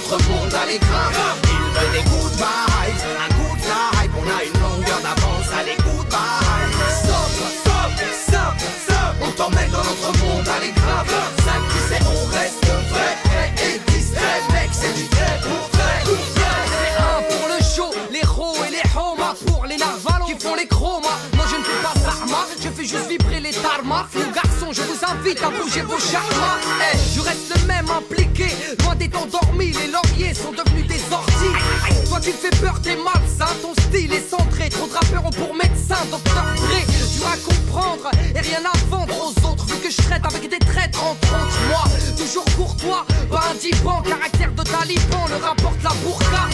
notre monde à l'écran. Ils veulent des good vibes, un good vibe. On a une longueur d'avance, allez good vibes. Stop, stop, stop, stop. On t'emmène dans notre monde à l'écran. 5, tu sais, on reste vrai et distrait. Mec, c'est du vrai pour vrai. C'est un pour le show, les ros et les homas. Pour les narvalos qui font les chromas. Non, je ne fais pas d'arma, je fais juste vibrer les tarmacs. Nous garçons, je vous invite à bouger vos charmas. Hey, je reste le même impliqué, loin d'être endormi. Les lauriers sont devenus des orties. Toi qui me fais peur, t'es malsain, ton style est centré. Trop de rappeurs ont pour médecin Dr Dre. Tu vas comprendre et rien à vendre aux autres. Vu que je traite avec des traîtres entre autres. Moi, toujours courtois, pas indipant. Caractère de taliban, le rapporte la burqa.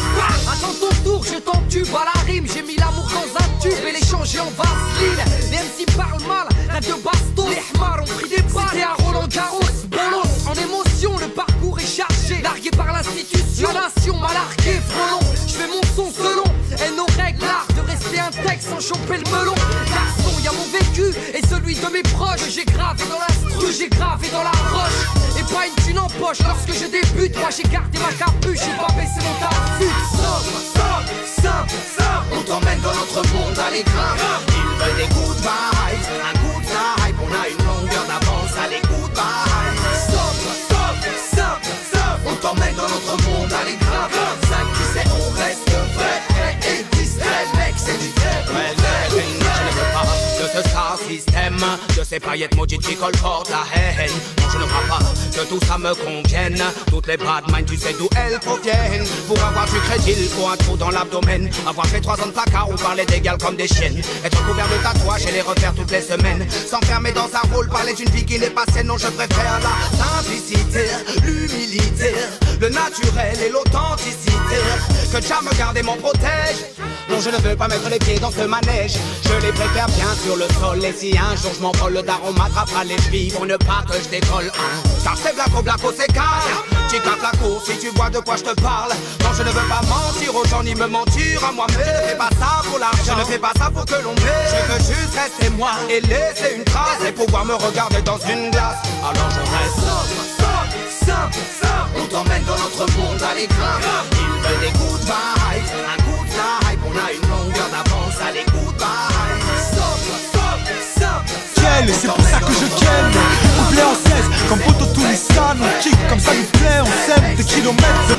Attends ton tour, je t'entube à la rime. J'ai mis l'amour dans un tube et l'échanger en vaseline. Les MC parlent mal, rêve de baston. Les hmars ont pris des balles. C'était à Roland Garros, bolos. En émotion, le parcours est chargé. Largué par l'institution, la nation m'a largué. Frelon, je fais mon son selon. Et nos règles, l'art de rester intègre sans choper le melon. Garçon, y'a mon vécu et celui de mes proches. J'ai gravé dans l'instru, j'ai gravé dans la roche. Et pas une thune en poche lorsque je débute. Moi j'ai gardé ma capuche, j'ai pas baissé mon tartuffe. Stop, stop, stop, stop. On t'emmène dans notre monde à l'écran. Ils veulent des good vibes, un good vibe. On a une longueur d'avance, allez good vibes. Stop, stop, stop, stop. On t'emmène dans notre monde à l'écran. 5, tu sais, on reste vrai et distrait. Mec, c'est du vrai pour vrai. Je ne veux pas de ce star système, de ces paillettes maudites qui colportent la haine. Non, je ne crois pas que tout ça me convienne. Toutes les bad minds, tu sais d'où elles proviennent. Pour avoir du crédit, il faut un trou dans l'abdomen. Avoir fait 3 ans de placard ou parler d'égal comme des chiennes. Être couvert de tatouages et les refaire toutes les semaines. S'enfermer dans un rôle, parler d'une vie qui n'est pas saine. Non, je préfère la simplicité, l'humilité, le naturel et l'authenticité. Que Jah me garde et m'en protège. Non, je ne veux pas mettre les pieds dans ce manège. Je les préfère bien sur le sol. Et si un jour je m'envole, le daron m'attrapera les chevilles pour ne pas que je décolle. Car c'est blaco, c'est calme. Chica flaco, si tu vois de quoi je te parle. Non, je ne veux pas mentir aux gens ni me mentir à moi-même. Je ne fais pas ça pour l'argent, je ne fais pas ça pour que l'on m'aime. Je veux juste rester moi et laisser une trace et pouvoir me regarder dans une glace. Alors je reste. Stop, stop, stop, stop. On t'emmène dans notre monde à l'écran. Ils veulent des good vibes, un good vibe. On a une longueur d'avance, allez good vibes. Stop, stop, stop, stop. Et c'est pour ça que je ken. On plaît en 16 comme Poto Touristan. On kick comme ça nous plaît, on sème des kilomètres de